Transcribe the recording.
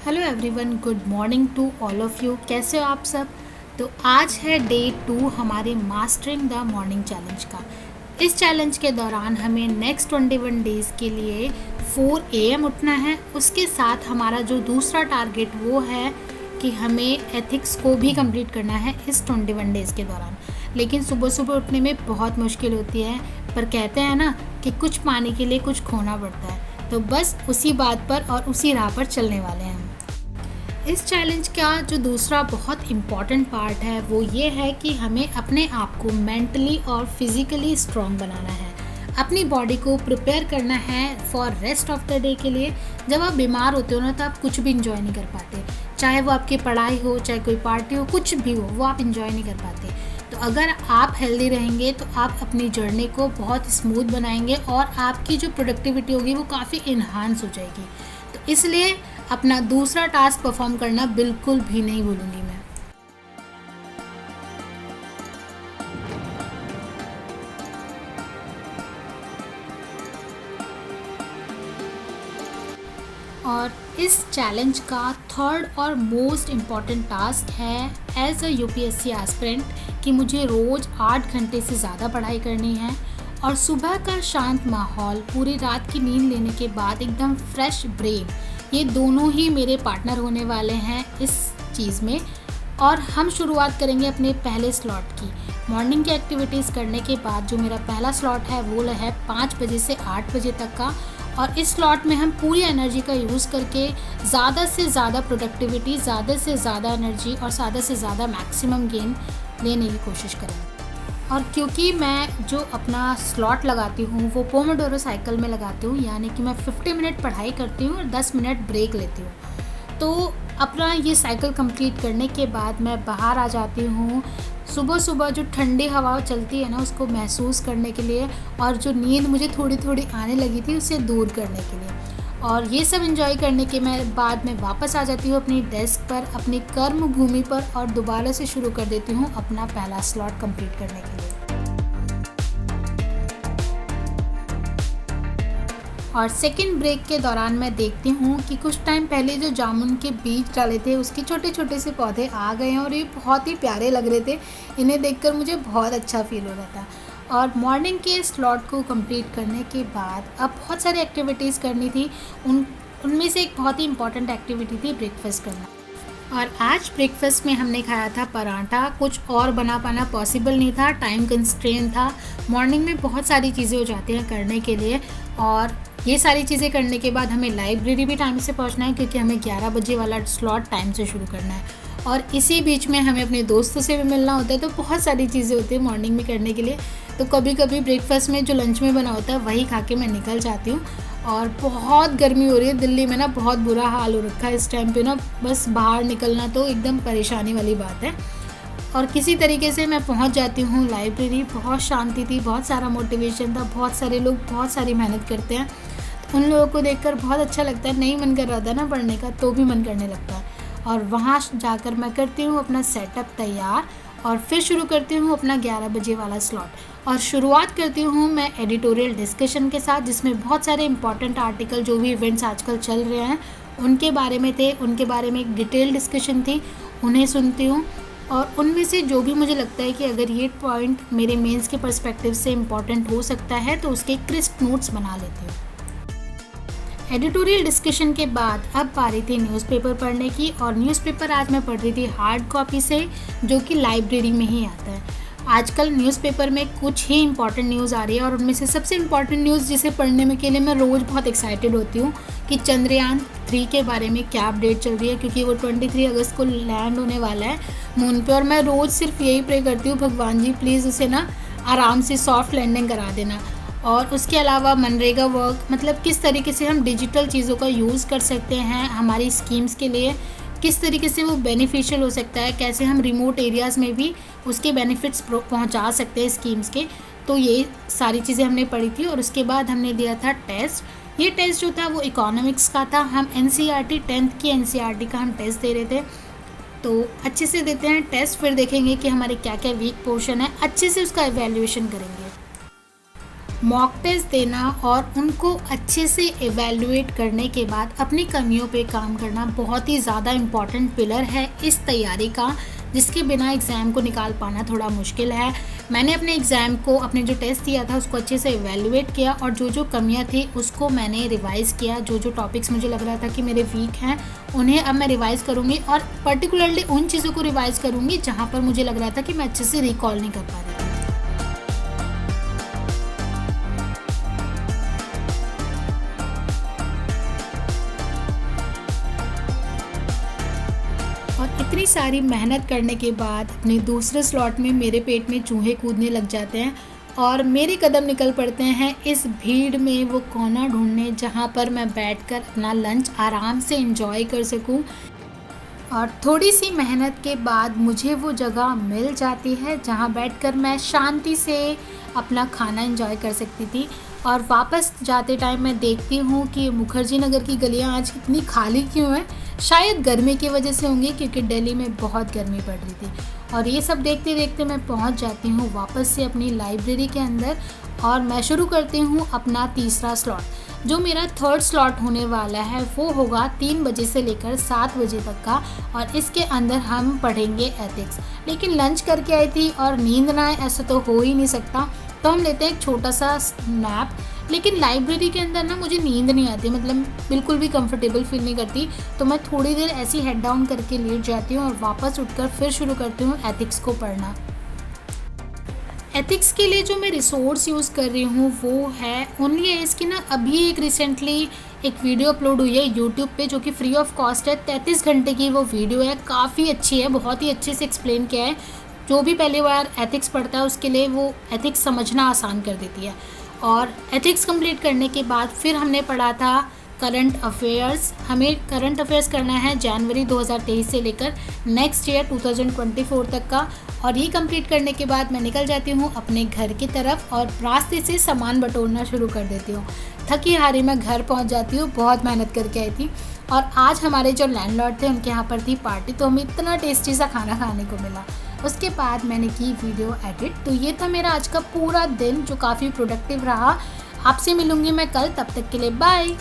Hello everyone, good morning to all of you. कैसे हो आप सब? तो आज है डे 2 हमारे मास्टरिंग द मॉर्निंग चैलेंज का। इस चैलेंज के दौरान हमें नेक्स्ट 21 डेज़ के लिए 4 AM उठना है। उसके साथ हमारा जो दूसरा टारगेट वो है कि हमें एथिक्स को भी कंप्लीट करना है इस 21 डेज़ के दौरान। लेकिन सुबह सुबह उठने में बहुत मुश्किल होती है, पर कहते हैं ना कि कुछ पाने के लिए कुछ खोना पड़ता है। तो बस उसी बात पर और उसी राह पर चलने वाले हैं हम। इस चैलेंज का जो दूसरा बहुत इम्पॉर्टेंट पार्ट है वो ये है कि हमें अपने आप को मेंटली और फिज़िकली स्ट्रॉन्ग बनाना है। अपनी बॉडी को प्रिपेयर करना है for rest of the day के लिए। जब आप बीमार होते हो ना तो आप कुछ भी इंजॉय नहीं कर पाते, चाहे वो आपकी पढ़ाई हो, चाहे कोई पार्टी हो, कुछ भी हो, वो आप इंजॉय नहीं कर पाते। तो अगर आप हेल्दी रहेंगे तो आप अपनी जर्नी को बहुत स्मूथ बनाएंगे और आपकी जो प्रोडक्टिविटी होगी वो काफ़ी इन्हांस हो जाएगी। तो इसलिए अपना दूसरा टास्क परफॉर्म करना बिल्कुल भी नहीं भूलूंगी मैं। और इस चैलेंज का थर्ड और मोस्ट इम्पॉर्टेंट टास्क है एज अ यूपीएससी एस्पिरेंट कि मुझे रोज़ 8 घंटे से ज़्यादा पढ़ाई करनी है और सुबह का शांत माहौल, पूरी रात की नींद लेने के बाद एकदम फ्रेश ब्रेन, ये दोनों ही मेरे पार्टनर होने वाले हैं इस चीज़ में। और हम शुरुआत करेंगे अपने पहले स्लॉट की। मॉर्निंग की एक्टिविटीज़ करने के बाद जो मेरा पहला स्लॉट है वो है 5 बजे से 8 बजे तक का। और इस स्लॉट में हम पूरी एनर्जी का यूज़ करके ज़्यादा से ज़्यादा प्रोडक्टिविटी, ज़्यादा से ज़्यादा एनर्जी और ज़्यादा से ज़्यादा मैक्सिमम गेन लेने की कोशिश करेंगे। और क्योंकि मैं जो अपना स्लॉट लगाती हूँ वो पोमोडोरो साइकिल में लगाती हूँ, यानी कि मैं 50 मिनट पढ़ाई करती हूँ और 10 मिनट ब्रेक लेती हूँ। तो अपना ये साइकिल कंप्लीट करने के बाद मैं बाहर आ जाती हूँ सुबह सुबह। जो ठंडी हवा चलती है ना उसको महसूस करने के लिए, और जो नींद मुझे थोड़ी थोड़ी आने लगी थी उसे दूर करने के लिए। और ये सब एंजॉय करने के बाद मैं वापस आ जाती हूँ अपनी डेस्क पर, अपनी कर्म भूमि पर, और दोबारा से शुरू कर देती हूँ अपना पहला स्लॉट कंप्लीट करने के लिए। और सेकंड ब्रेक के दौरान मैं देखती हूँ कि कुछ टाइम पहले जो जामुन के बीज डाले थे उसके छोटे छोटे से पौधे आ गए हैं और ये बहुत ही प्यारे लग रहे थे। इन्हें देखकर मुझे बहुत अच्छा फील हो रहा था। और मॉर्निंग के स्लॉट को कंप्लीट करने के बाद अब बहुत सारी एक्टिविटीज़ करनी थी। उनमें से एक बहुत ही इंपॉर्टेंट एक्टिविटी थी ब्रेकफास्ट करना। और आज ब्रेकफास्ट में हमने खाया था पराठा। कुछ और बना पाना पॉसिबल नहीं था, टाइम कंस्ट्रेंट था। मॉर्निंग में बहुत सारी चीज़ें हो जाती हैं करने के लिए, और ये सारी चीज़ें करने के बाद हमें लाइब्रेरी भी टाइम से पहुंचना है क्योंकि हमें 11 बजे वाला स्लॉट टाइम से शुरू करना है। और इसी बीच में हमें अपने दोस्तों से भी मिलना होता है। तो बहुत सारी चीज़ें होती हैं मॉर्निंग में करने के लिए। तो कभी कभी ब्रेकफास्ट में जो लंच में बना होता है वही खा के मैं निकल जाती हूँ। और बहुत गर्मी हो रही है दिल्ली में ना, बहुत बुरा हाल हो रखा है इस टाइम पे ना। बस बाहर निकलना तो एकदम परेशानी वाली बात है। और किसी तरीके से मैं पहुंच जाती हूँ लाइब्रेरी। बहुत शांति थी, बहुत सारा मोटिवेशन था, बहुत सारे लोग बहुत सारी मेहनत करते हैं। तो उन लोगों को देखकर बहुत अच्छा लगता है। नहीं मन कर रहा था ना पढ़ने का तो भी मन करने लगता है। और वहाँ जाकर मैं करती हूँ अपना सेटअप तैयार और फिर शुरू करती हूँ अपना 11 बजे वाला स्लॉट। और शुरुआत करती हूँ मैं एडिटोरियल डिस्कशन के साथ, जिसमें बहुत सारे इंपॉर्टेंट आर्टिकल, जो भी इवेंट्स आजकल चल रहे हैं उनके बारे में थे, उनके बारे में एक डिटेल डिस्कशन थी, उन्हें सुनती हूँ। और उनमें से जो भी मुझे लगता है कि अगर ये पॉइंट मेरे मेंस के पर्सपेक्टिव से इम्पॉर्टेंट हो सकता है तो उसके क्रिस्प नोट्स बना लेती हूँ। एडिटोरियल डिस्कशन के बाद अब बारी थी न्यूज़पेपर पढ़ने की। और न्यूज़पेपर आज मैं पढ़ रही थी हार्ड कॉपी से, जो कि लाइब्रेरी में ही आता है। आजकल न्यूज़पेपर में कुछ ही इंपॉर्टेंट न्यूज़ आ रही है, और उनमें से सबसे इम्पॉर्टेंट न्यूज़ जिसे पढ़ने में के लिए मैं रोज़ बहुत एक्साइटेड होती हूँ कि चंद्रयान 3 के बारे में क्या अपडेट चल रही है, क्योंकि वो 23 अगस्त को लैंड होने वाला है मून पे। और मैं रोज़ सिर्फ यही प्रे करती हूँ, भगवान जी प्लीज़ उसे ना आराम से सॉफ्ट लैंडिंग करा देना। और उसके अलावा मनरेगा वर्क, मतलब किस तरीके से हम डिजिटल चीज़ों का यूज़ कर सकते हैं हमारी स्कीम्स के लिए, किस तरीके से वो बेनिफिशियल हो सकता है, कैसे हम रिमोट एरियाज़ में भी उसके बेनिफिट्स पहुंचा सकते हैं स्कीम्स के। तो ये सारी चीज़ें हमने पढ़ी थी। और उसके बाद हमने दिया था टेस्ट। ये टेस्ट जो था वो इकोनॉमिक्स का था। हम NCERT 10th की NCERT का हम टेस्ट दे रहे थे। तो अच्छे से देते हैं टेस्ट, फिर देखेंगे कि हमारे क्या क्या वीक पोर्शन है, अच्छे से उसका एवेल्यूएशन करेंगे। मॉक टेस्ट देना और उनको अच्छे से इवैल्यूएट करने के बाद अपनी कमियों पे काम करना बहुत ही ज़्यादा इम्पॉर्टेंट पिलर है इस तैयारी का, जिसके बिना एग्ज़ाम को निकाल पाना थोड़ा मुश्किल है। मैंने अपने एग्ज़ाम को, अपने जो टेस्ट दिया था उसको अच्छे से इवैल्यूएट किया और जो जो कमियां थी उसको मैंने रिवाइज़ किया। जो जो टॉपिक्स मुझे लग रहा था कि मेरे वीक हैं उन्हें अब मैं रिवाइज़ करूँगी और पर्टिकुलरली उन चीज़ों को रिवाइज़ करूँगी जहाँ पर मुझे लग रहा था कि मैं अच्छे से रिकॉल नहीं कर पा रही थी। और इतनी सारी मेहनत करने के बाद अपने दूसरे स्लॉट में मेरे पेट में चूहे कूदने लग जाते हैं और मेरे कदम निकल पड़ते हैं इस भीड़ में वो कोना ढूंढने जहाँ पर मैं बैठकर अपना लंच आराम से एंजॉय कर सकूँ। और थोड़ी सी मेहनत के बाद मुझे वो जगह मिल जाती है जहाँ बैठकर मैं शांति से अपना खाना एंजॉय कर सकती थी। और वापस जाते टाइम मैं देखती हूँ कि मुखर्जी नगर की गलियाँ आज कितनी खाली क्यों हैं। शायद गर्मी की वजह से होंगी, क्योंकि दिल्ली में बहुत गर्मी पड़ रही थी। और ये सब देखते देखते मैं पहुँच जाती हूँ वापस से अपनी लाइब्रेरी के अंदर और मैं शुरू करती हूँ अपना तीसरा स्लॉट। जो मेरा थर्ड स्लॉट होने वाला है वो होगा 3 बजे से लेकर 7 बजे तक का, और इसके अंदर हम पढ़ेंगे एथिक्स। लेकिन लंच करके आई थी और नींद ना आए ऐसा तो हो ही नहीं सकता, तो हम लेते हैं एक छोटा सा नैप। लेकिन लाइब्रेरी के अंदर ना मुझे नींद नहीं आती, मतलब बिल्कुल भी कंफर्टेबल फील नहीं करती, तो मैं थोड़ी देर ऐसी हेड डाउन करके लेट जाती हूँ और वापस उठकर फिर शुरू करती हूँ एथिक्स को पढ़ना। एथिक्स के लिए जो मैं रिसोर्स यूज़ कर रही हूँ वो है ओनली एज की ना, अभी एक रिसेंटली एक वीडियो अपलोड हुई है यूट्यूब पे जो कि फ्री ऑफ कॉस्ट है। 33 घंटे की वो वीडियो है, काफ़ी अच्छी है, बहुत ही अच्छे से एक्सप्लेन किया है। जो भी पहली बार एथिक्स पढ़ता है उसके लिए वो एथिक्स समझना आसान कर देती है। और एथिक्स कंप्लीट करने के बाद फिर हमने पढ़ा था करंट अफेयर्स। हमें करंट अफेयर्स करना है जनवरी 2023 से लेकर नेक्स्ट ईयर 2024 तक का। और ये कंप्लीट करने के बाद मैं निकल जाती हूँ अपने घर की तरफ और रास्ते से सामान बटोरना शुरू कर देती हूँ। थकी हारी मैं घर पहुँच जाती हूँ, बहुत मेहनत करके आई थी। और आज हमारे जो लैंडलॉर्ड थे उनके यहाँ पर थी पार्टी, तो हमें इतना टेस्टी सा खाना खाने को मिला। उसके बाद मैंने की वीडियो एडिट। तो ये था मेरा आज का पूरा दिन जो काफ़ी प्रोडक्टिव रहा। आपसे मिलूँगी मैं कल, तब तक के लिए बाय।